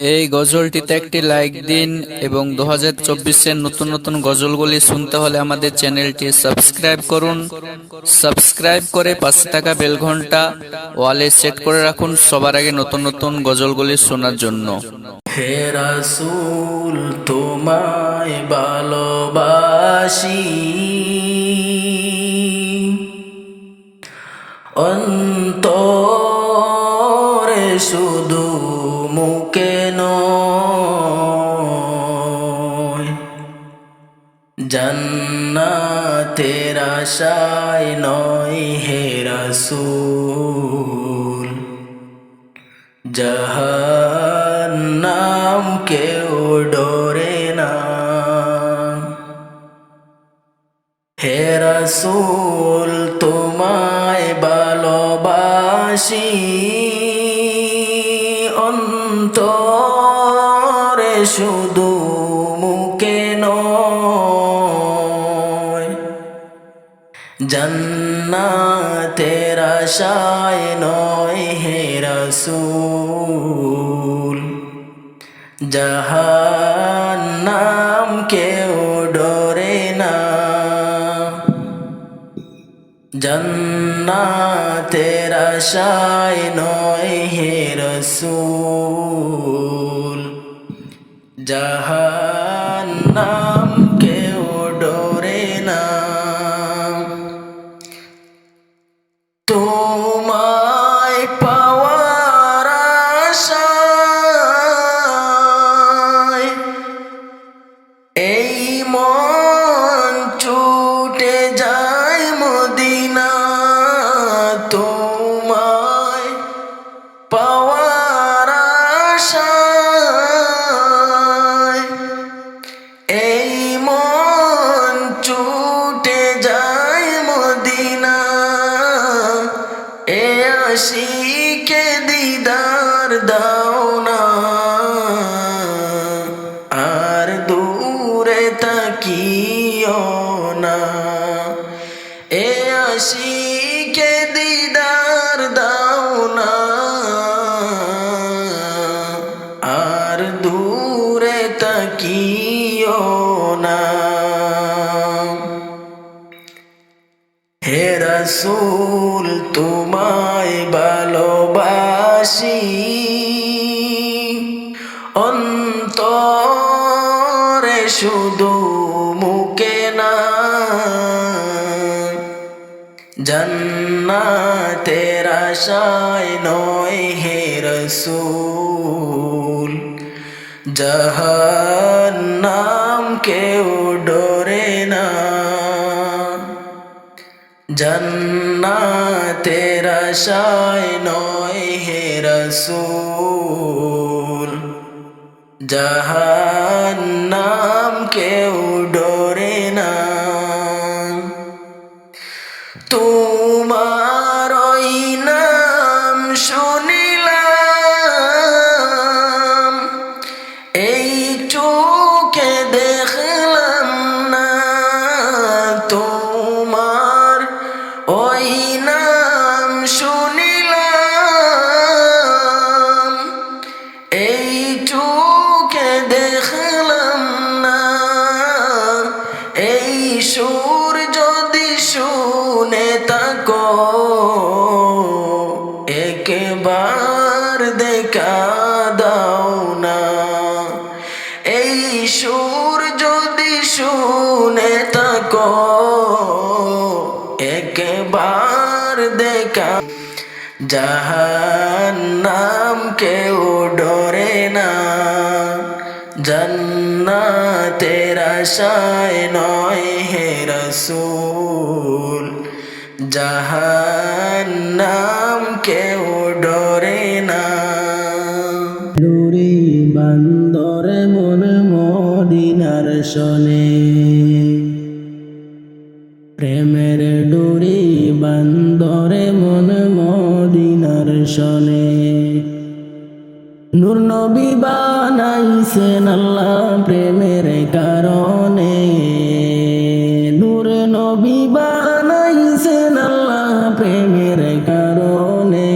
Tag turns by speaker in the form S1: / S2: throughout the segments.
S1: এই গজলটিতে একটি লাইক দিন এবং 2024-এর নতুন নতুন গজলগুলি শুনতে হলে আমাদের চ্যানেলটি সাবস্ক্রাইব করুন। সাবস্ক্রাইব করে পাশে থাকা বেল ঘন্টা ওয়ালে সেট করে রাখুন সবার আগে নতুন নতুন গজলগুলি শোনার জন্য।
S2: হে রাসূল তোমায় ভালোবাসি, অন্তরে শুধু মুখে নয়, জান্নাতের আশায় নয় হে রাসূল, জাহান্নাম কেউ ডরে না। হে রাসূল তোমায় ভালোবাসি, অন্তরে শুধু মুখে নয়, জান্নাতের আশায় নয় হে রাসূল, জাহান্নাম কেউ ডরে না। জান্নাতের আশায় নয় হে রাসূল, জাহান্নাম কেউ ডরে না। তোমায় পাওয়ার আশায় এই মন ছুটে যায় মদিনা, তোমায় পাওয়ার আশায় এই মন ছুটে যায় মদিনা, এ আশিকে দিদার দাও না, আর দূরে তাকিও না। এ আশিকে দিদার দাও না, আর দূরে তাকিও না। হে রাসূল তোমায় ভালোবাসি, অন্তরে শুধু মুখে না, জান্নাতের আশায় নয় হে রাসূল, জাহান্নাম কেউ ডরে না। জান্নাতের আশায় নয় হে রাসূল, জাহান্নাম কেউ ডরে না। তোমার ওই নাম শুনিলাম, এই চোখে দেখলাম না, তোমার ওই নাম শুনিলাম, এই চোখে দেখলাম না, এই সুর যদি শুনে থাকো একবার দেখা দাও না। এই সুর যদি শুনে থাকো একবার দেখা। জাহান্নাম কেউ ডরে না, জান্নাতের আশায় নয় হে রাসূল, জাহান্নাম কেউ ডরে না। নুরি বান্দরে মন মদিনার শোনে, প্রেমের ডুরি বান্দরে মন মদিনার শোনে। নূর নবী বানাইছেন আল্লাহ প্রেমের কারণে, নূর নবী বানাইছেন আল্লাহ প্রেমের কারণে,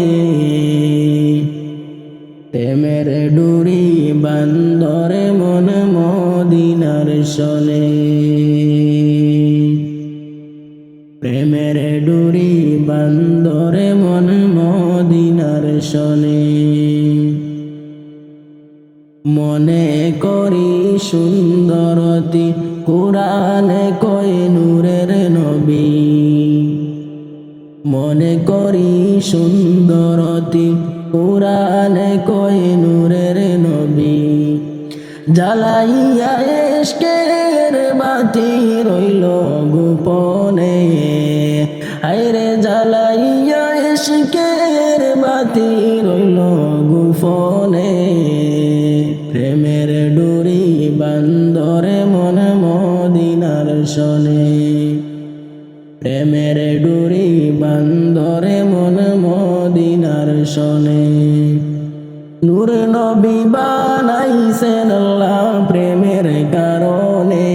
S2: প্রেমের ডুরি বান্দরে মন মদিনার শোনে প্রেমের ডুরি বান্দরে মন মদিনার শোনে মনে করি সুন্দরতি কুরআনে কয় নূরের নবী মনে করি সুন্দরতি কুরআনে কয় নূরের নবী জ্বালাইয়া ইশকের বাতি রইল গোপনে আইরে জ্বালাইয়া ইশকের বাতি রইল গোপনে প্রেমের ডুরি বান্দরে মন মদিনার শোনে প্রেমের ডুরি বান্দরে মন মদিনার শোনে নূর নবী বানাইছেন আল্লাহ প্রেমের কারণে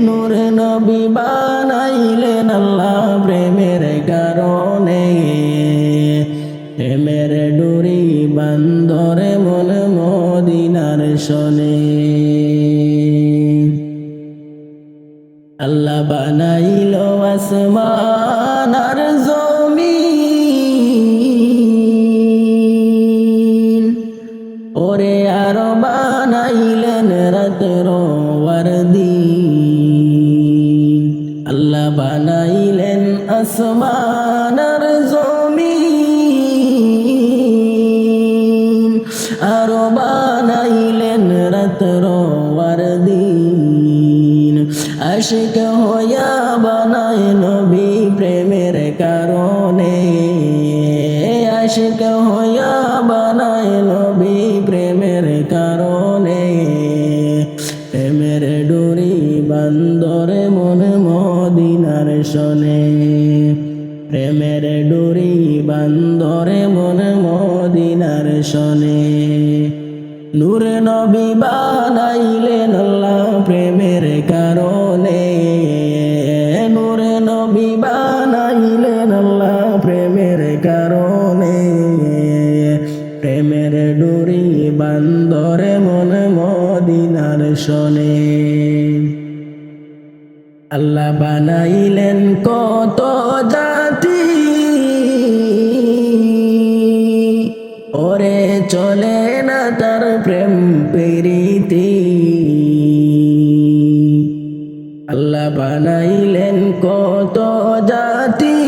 S2: নূর নবী বানাইলেন আল্লাহ প্রেমের কারণে প্রেমের ডুরি বান্দরে মন মদিনার শোনে আল্লাহ বানাইল আসমান আর জমিন ওরে আর বানাইলেন রাতের আর দিন আল্লাহ বানাইলেন আসমান আর জমিন আর বানাইলেন রাতের আর দিন আশিক হইয়া বানায় নবী প্রেমের কারণে আশিক হইয়া বানায় নবী প্রেমের কারণে প্রেমের ডুরি বান্দরে মন মদিনার শোনে প্রেমের ডুরি বান্দরে মন মদিনার শোনে নূর নবী বানাইলেন আল্লাহ প্রেমের কারণে নূর নবী বানাইলেন আল্লাহ প্রেমের কারণে প্রেমের ডুরি বান্দরে মন মদিনার শোনে আল্লাহ বানাইলেন কত জাতি ওরে চলে না তার প্রেম প্রীতি আল্লাহ বানাইলেন কত জাতি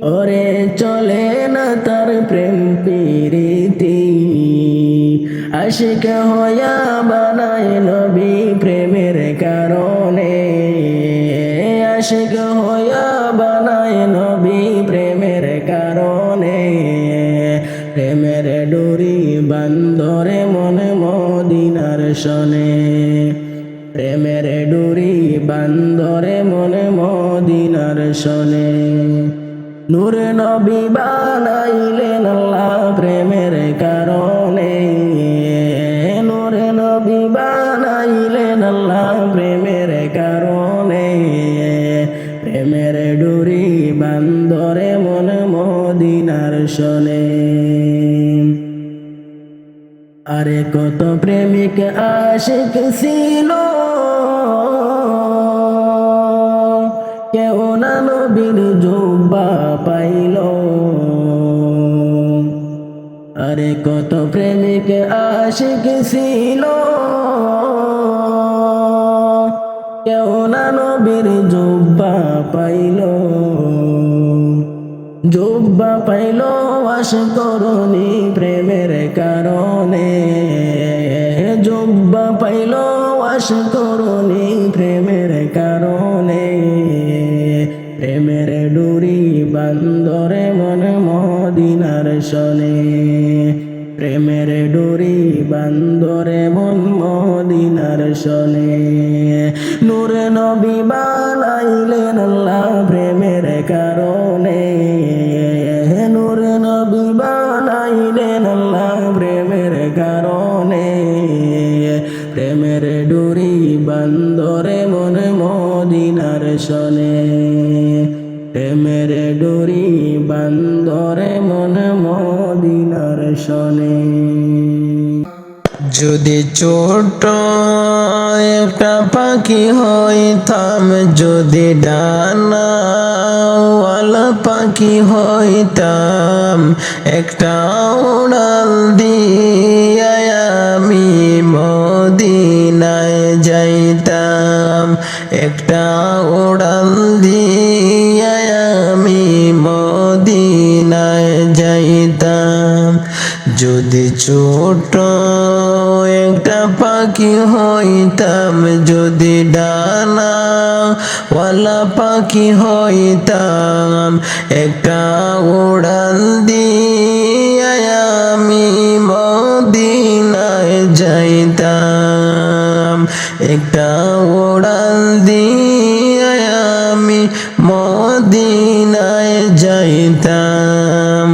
S2: ওরে চলে না তার প্রেম প্রীতি আশিক হইয়া বানায় নবী প্রেমের কারণে আশিক হইয়া বানায় নবী প্রেমের কারণে প্রেমের ডুরি বান্দরে মন মদিনার শোনে প্রেমের ডুরি বান্দরে মন মদিনার শোনে নূর নবী বানাইলেন আল্লাহ প্রেমের কারণে নূর নবী বানাইলেন আল্লাহ প্রেমের কারণে প্রেমের ডুরি বান্দরে মন মদিনার শোনে আরে কত প্রেমিক আশিক ছিল কেউ না নবীর জুব্বা পাইল আরে কত প্রেমিক আশিক ছিল কেউ না নবীর জুব্বা পাইল জুব্বা পাইল আশকরণী প্রেমের কারণে জুব্বা পাইল আশকরণী প্রেমের কারণে প্রেমের ডুরি বান্দরে মন মদিনার শোনে প্রেমের ডুরি বান্দরে মন মদিনার শোনে নূর নবী বানাইলেন আল্লাহ প্রেমের কারণে নূর নবী বানাইলেন আল্লাহ প্রেমের কারণে প্রেমের ডুরি বান্দরে মন মদিনার শোনে প্রেমের ডুরি বান্দরে মন মদিনার শোনে।
S3: যদি ছোট একটা পাখি হইতাম, যদি ডানাওয়ালা পাখি হইতাম, একটা উড়াল দিয়া আমি মদিনায় যাইতাম, একটা উড়াল দিয়া আমি মদিনায় যাইতাম। যদি ছোট একটা পাখি হইতাম, যদি ডানাওয়ালা পাখি হইতাম, একটা উড়াল দিয়া আমি মদিনায় যাইতাম, একটা উড়াল দিয়া আমি মদিনায় যাইতাম।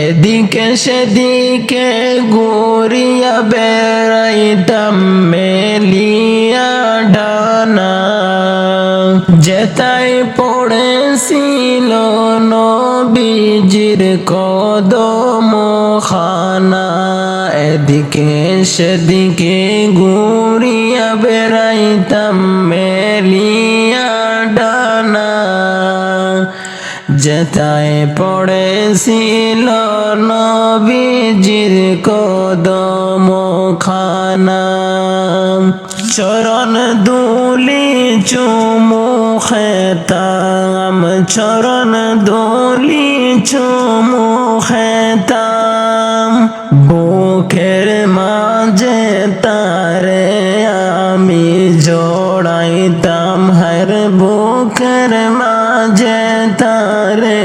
S3: এদিকে সেদিকে ঘুরিয়া বেড়াইতাম মেলিয়া ডানা, যেথায় পড়েছিল নবীজির কদম খানা। এদিকে সেদিকে ঘুরিয়া বেড়াইতাম মেলিয়া ডানা, যেথায় পড়েছিল নবীজির কদম খানা। চরণ দুলি চুমু খেতাম, চরণ দুলি চুমু খেতাম, বুকের মাঝে তারে আমি জড়াইতাম, হর বুকের মাঝে তারে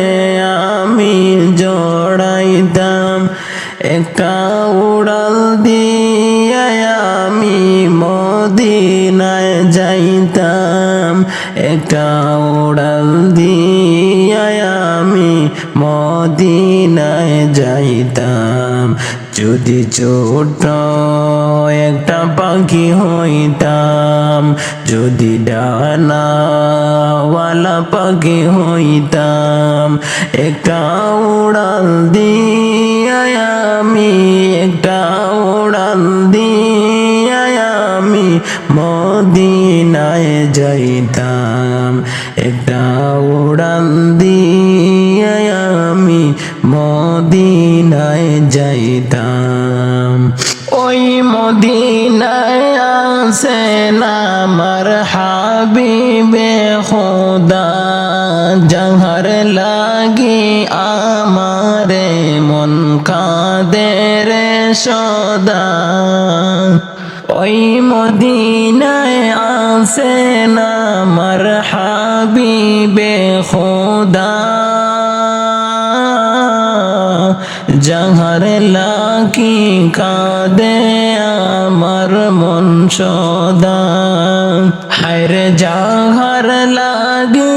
S3: আমি জড়াইতাম। একটা উড়াল দিয়া আমি মদিনায় যাইতাম, একটা উড়াল দিয়া আমি মদিনায় যাইতাম। যদি ছোট একটা পাখি হইতাম, যদি ডানাওয়ালা পাখি হইতাম, একটা উড়াল দিয়া আমি, একটা উড়াল দিয়া আমি মদিনায় যাইতাম, একটা উড়াল দিয়া আমি মদিনায় যাইতাম। ওই মদিনায় আছেন আমার হাবিবে খোদা, যাহার লাগি আমারে মন কাঁদে রে সদা। ওই মদিনায় আছেন আমার হাবিবে খোদা, যাহার লাগি কাঁদে আমার মন সদা। হায়রে যাহার লাগি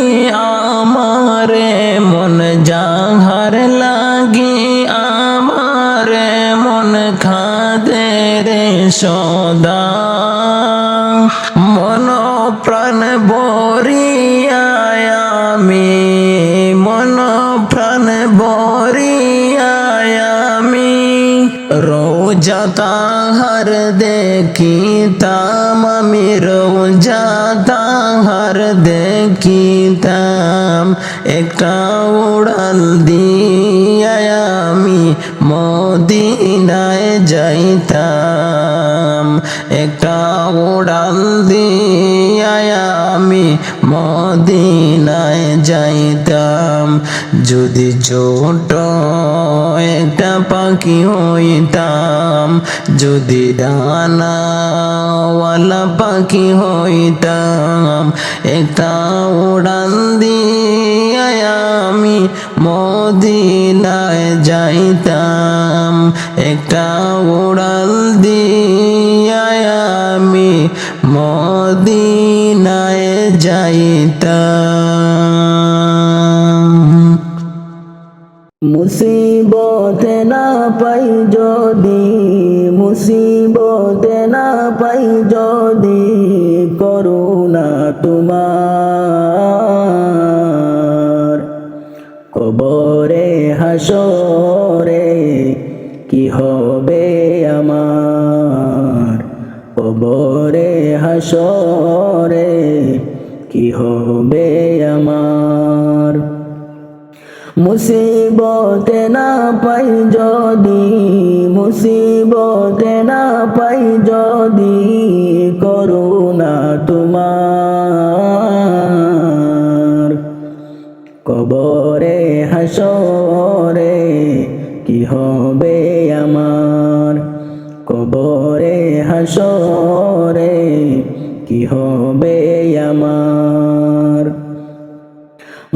S3: আমারে মন, যাহার লাগি আমারে মন কাঁদে রে সদা। মন প্রাণ বরিয়া আমি, মন প্রাণ বরিয়া আমি রোজা তাহার দেখিতাম, আমি রোজা তাহার দেখিতাম। একটা উড়াল দিয়া আমি মদিনায় যাইতাম, একটা উড়াল দিয়া আমি মদিনায় যাইতাম। যদি ছোট একটা পাখি হইতাম, যদি ডানাওয়ালা পাখি হইতাম, একটা উড়াল দিয়া আমি মদিনায় যাইতাম, একটা উড়াল দিয়া আমি মদিনায় যাইতাম।
S2: মুসিবতে না পাই যদি, মুসিবতে না পাই যদি, করুণা তোমার কবরে হাসরে কি হবে আমার, কবরে হাসরে কি হবে আমার। মুসিবতে না পাই যদি, মুসিবতে না পাই যদি, করুণা তোমার, কবরে হাসরে কি হবে আমার, কবরে হাসরে কি হবে আমার।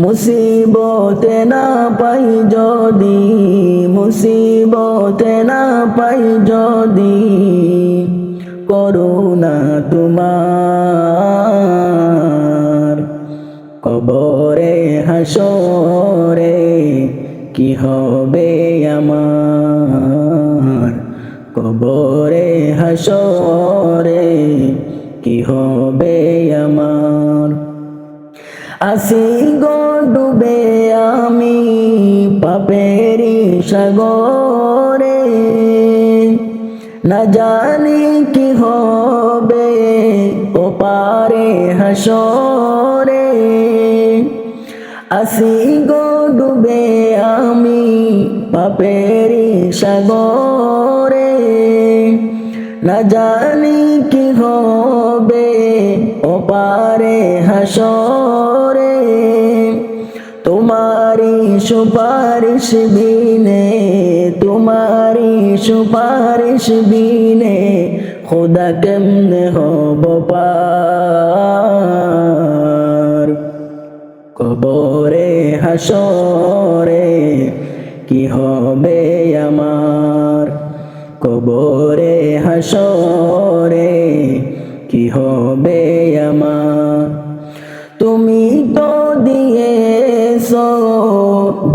S2: মুসিবতে না পাই যদি, মুসিবতে না পাই যদি, করুণা তোমার, কবরে হাসরে কি হবে আমার, কবরে হাসরে কি হবে আমার। আসি গো ডুবে আমি পাপেরি সাগরে, না জানি কি হবে ওপারে হাসরে। আসি গো ডুবে আমি পাপেরি সাগরে, না জানি কি হবে ওপারে হাসরে। তোমারি সুপারিশ বিনে, তোমারি সুপারিশ বিনে, খোদা কেমনে হব পার, কবরে হাসরে কি হবে আমার, কবরে হাসরে কি হবে আমার। তুমি তো দিয়েছো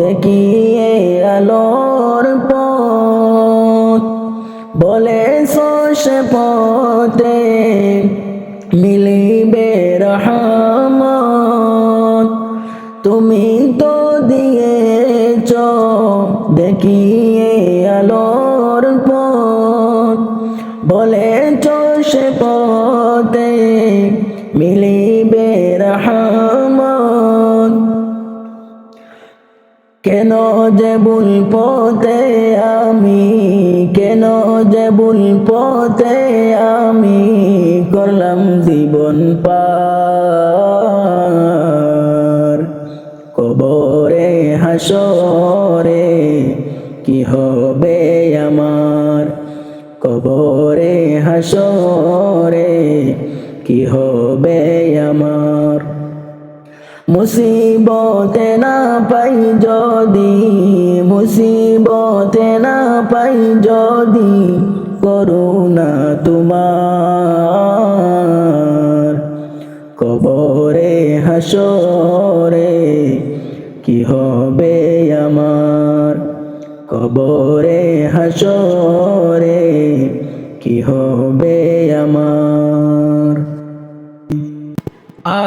S2: দেখিয়ে আলোর পথ, বলেছো সে পথে মিলিবে রহমত। তুমি তো দিয়েছো দেখিয়ে আলোর পথ, বলেছো সে পথে মিলিবে রহমত। কেন যে ভুল পথে আমি, কেন যে ভুল পথে আমি করলাম জীবন পার, কবরে হাসরে কি হবে আমার, কবরে হাসরে কি হবে আমার। মুসিবতে না পাই যদি, মুসিবতে না পাই যদি, করুণা তোমার, কবরে হাসরে কি হবে আমার, কবরে হাসরে কি হবে আমার।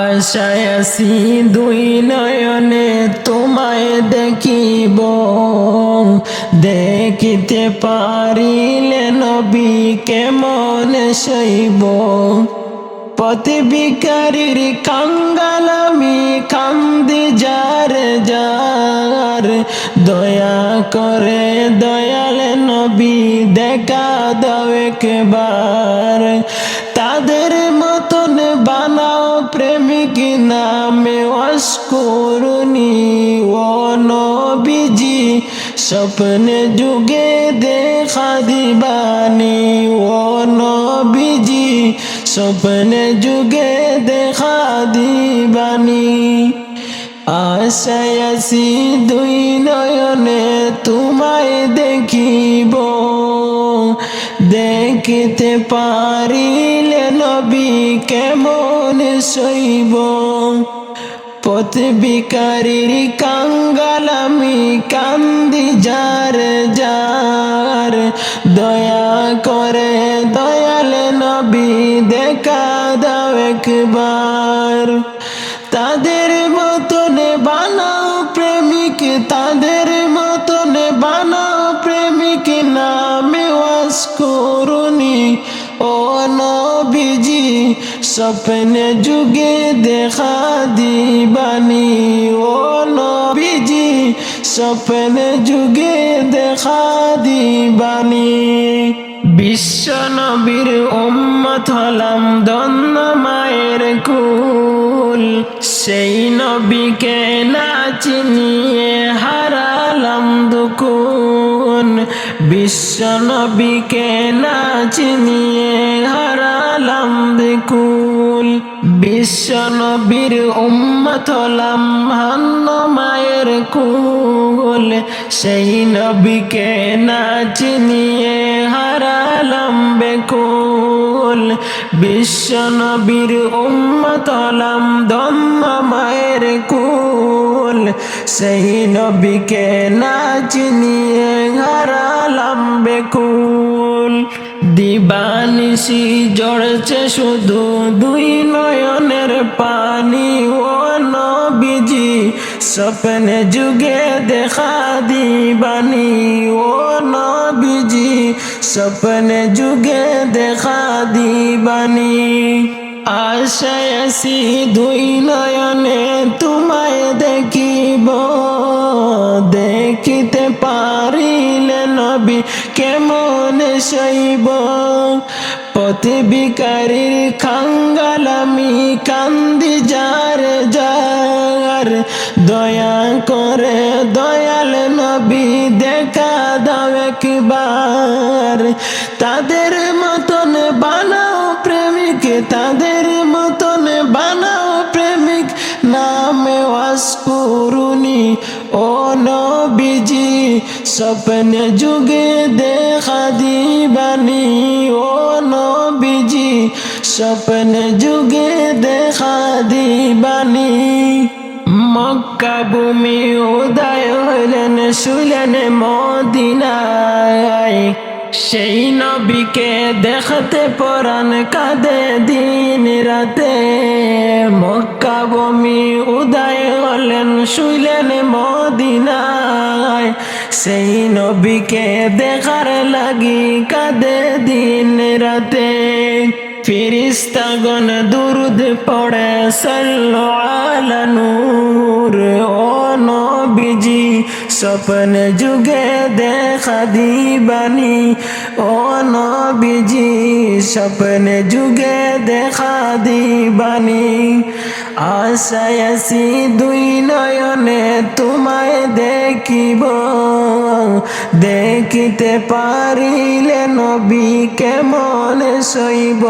S3: আশায় আছি দুই নয়নে তোমায় দেখিব, দেখিতে পারিলে নবী কেমন সইব। পথ ভিখারির কাঙ্গাল আমি কান্দি যার যার, দয়া করে দয়াল নবী দেখা দাও একবার। তাদের মতন বানাও প্রেমিক নামে ওয়াসকরুনি ও নবীজি, স্বপ্নে যুগে দেখা দিবানি ও নবীজি, স্বপ্নে যুগে দেখা দিবানি। আশায় আছি দুই নয়নে তোমায় দেখিব, দেখিতে পারিলে নবী কেমন সইব। পথ ভিখারির কাঙ্গাল আমি কান্দি যার যার, দয়া করে দয়াল নবী দেখা দাও একবার। তাদের মতন বানাও প্রেমিক, তাদের মতন বানাও প্রেমিক নাম স্বপ্নে যুগে দেখা দিবানি ও নবীজি স্বপ্নে যুগে দেখা দিবানি বিশ্ব নবীর উম্মত হলাম ধন্য মায়ের কুল সেই নবীকে না চিনিয়ে হারালাম দুকুন বিশ্ব নবীকে না চিনিয়ে হারালাম দুকুল বিশ্ব নবীর উম্মত হলাম ধন্য মায়ের কুল সেই নবীকে না চিনিয়ে হারালাম বেকুল বিশ্ব নবীর উম্মত হলাম ধন্য মায়ের কুল সেই নবীকে না চিনিয়ে হারালাম বেকুল দিবানিশি জড়ছে শুধু দুই নয়নের পানি ও নবীজি স্বপ্নে যুগে দেখা দিবানি ও নবীজি স্বপ্নে যুগে দেখা দিবানি আশায় আছি দুই নয়নে তোমায় দেখিব দেখিতে পারিলে নবী কেমন সইব পথে ভিখারির খাঙ্গাল আমি কান্দি যার যার দয়া করে দয়াল নবী দেখা দাও একবার তাদের মতন বানাও প্রেমিক তাদের মতন বানাও প্রেমিক নামে ওয়াজ করুনি ও নবীজি স্বপ্নে যুগে দেখা দিবানি ও নবীজি স্বপ্নে যুগে দেখা দিবানি মক্কা ভূমি উদয় হইলেন শুইলেন মদিনায় সেই নবীকে দেখতে পরাণ কাঁদে দিন রাতে মক্কা ভূমি উদয় হলেন শুইলেন মদিনায় সেই নবীকে দেখার লাগি কাঁদে দিন রাতে ফিরিস্তাগণ দুরুদ পড়ে সাল্লু আলা নূর ও নবীজি স্বপ্নে যুগে দেখা দিবানি ও নবীজি স্বপ্নে যুগে দেখা দিবানি আশায় আছি দুই নয়নে তোমায় দেখিব দেখিতে পারিলে নবী কেমন সইব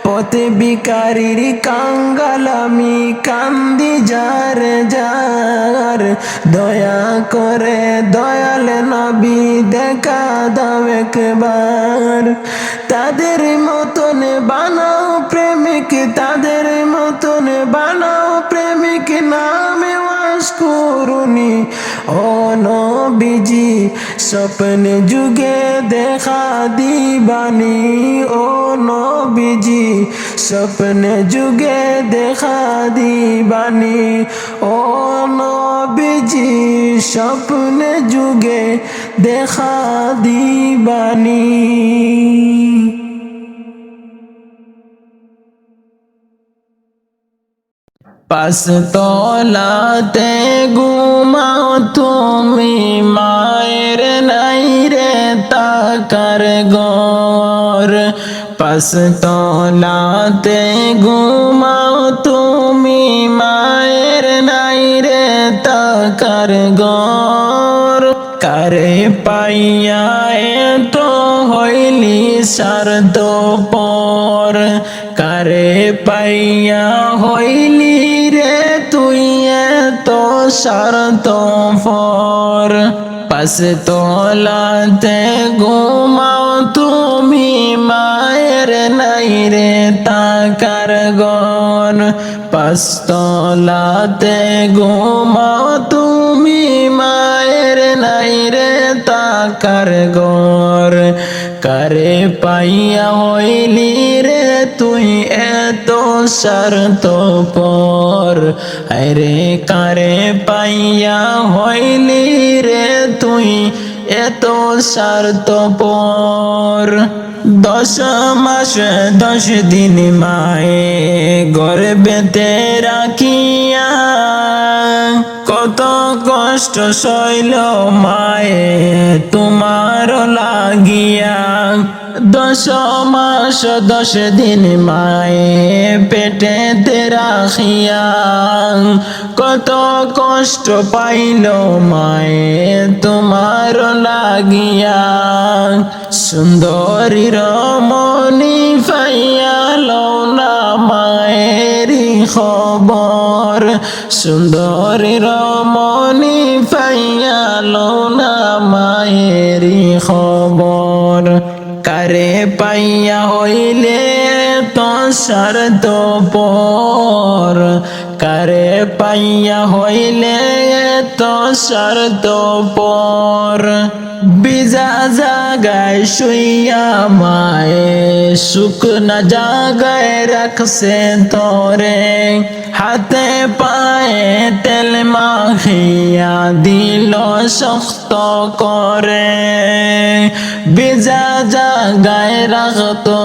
S3: পথে ভিখারির কাঙ্গাল আমি কান্দি যার যার দয়া করে দয়াল নবী দেখা দাও একবার তাদের মতন বানাও প্রেমিক তাদের মতন বানাও প্রেমিক নামে ওয়াজ করুনি ও নবীজি স্বপ্নে যুগে দেখা দিবানি ও নবীজি স্বপ্নে যুগে দেখা দিবানি ও নবীজি স্বপ্নে যুগে দেখা দিবানি পাঁচতলাতে ঘুমাও তুমি মায়ের নাই রে তাকার ঘর পাঁচতলাতে ঘুমাও তুমি মায়ের নাই রে তাকার ঘর কারে পাইয়া এত হইলি স্বার্থপর কারে পাইয়া হইলি রে তুই এত স্বার্থপর পাঁচতলাতে ঘুমাও তুমি মায়ের নাই রে তাকার ঘর পাঁচতলাতে ঘুমাও তুমি মায়ের নাই রে তাকার ঘর কারে পাইয়া হইলি রে তুই এত স্বার্থপর আরে কারে পাইয়া হইলি রে তুই এত স্বার্থপর 10 মাস 10 দিন মায়ে গর্ভেতে রাখিয়া কত কষ্ট সইল মায়ে তোমার লাগিয়া। 10 মাস 10 দিন মায়ে পেটেতে রাখিয়া কত কষ্ট পাইল মায়ে তোমার লাগিয়া। সুন্দরী রমণী পাইয়া লও না মায়েরি খবর, সুন্দরী রমণী পাইয়া লও না মায়েরি খবর। কারে পাইয়া হইলে তো শর্ত পর, কারে পাইয়া হইলে তো শর্ত পর। বিজা জাগায় শুইয়া মায়ে শুকনা জাগায় রাখছে তোরে, হাতে পায়ে তেল মাখিয়া দিল শক্ত করে। বিজা জাগায় রাখতো,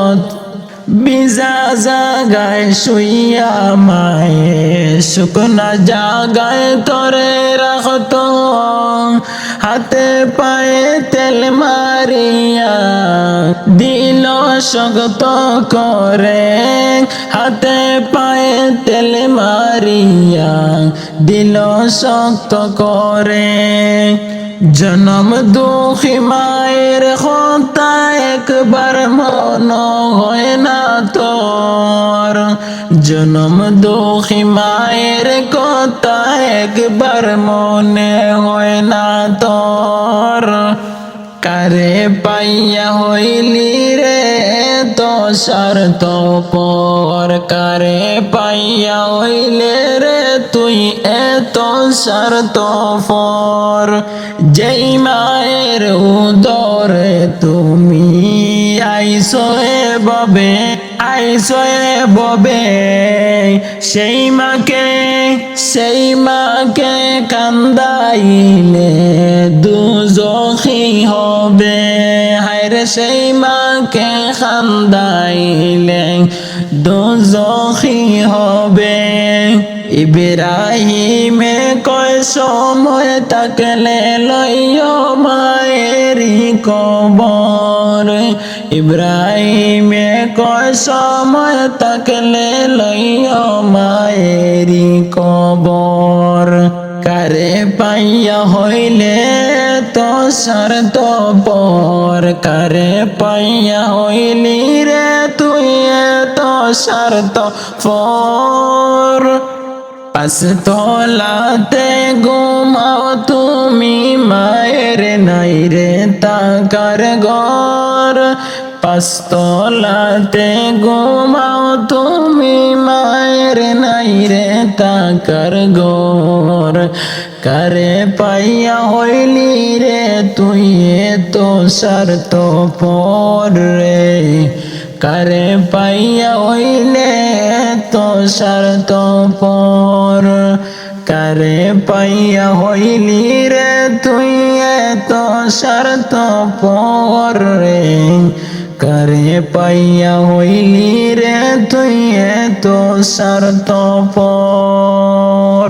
S3: বিজা জাগায় শুইয়া মায়ে শুকনা জাগায় তোরে রাখতো, হাতে পায়ে তেল মারিয়া দিল শক্ত করে, হাতে পায়ে তেল মারিয়া দিল শক্ত করে। জনম দুঃখী মায়ের কথা একবার মন হয় না তোর, জনম দুঃখী মায়ের কথা একবার মনে হয় না তোর। কারে পাইয়া হইলি রে তো শর্ত পর, কারে পাইয়া হইলে রে তুই এত শর্ত পর। যেই মায়ের উদরে তুমি আইসো ববে, আইসো ববে, সেই মাকে কান্দাইলে দুজখী হবে। হায়রে সেই মাকে কান্দাইলে দুজখী হবে। ইব্রাহিমে কয় সময় তাকলে লইও মায়েরি কবর, ইব্রাহিমে কয় সময় তাকলে লইও মায়েরি কবর। কারে পাইয়া হইলে তো শর্ত পর, কারে পাইয়া হইলি রে তুই তো শর্ত পর। পাঁচতলাতে ঘুমাও তুমি মায়ের নাই রে তাকার ঘর, পাঁচতলাতে ঘুমাও তুমি মায়ের নাই রে তাকার ঘর। কারে পাইয়া হইলি রে তুই তো শর্ত পর রে, কারে পাইয়া হইলে তো শর্ত পর। কারে পাইয়া হইলি রে তুই তো শর্ত পর রে, কারে পাইয়া হইলি রে তুই তো শর্ত পর।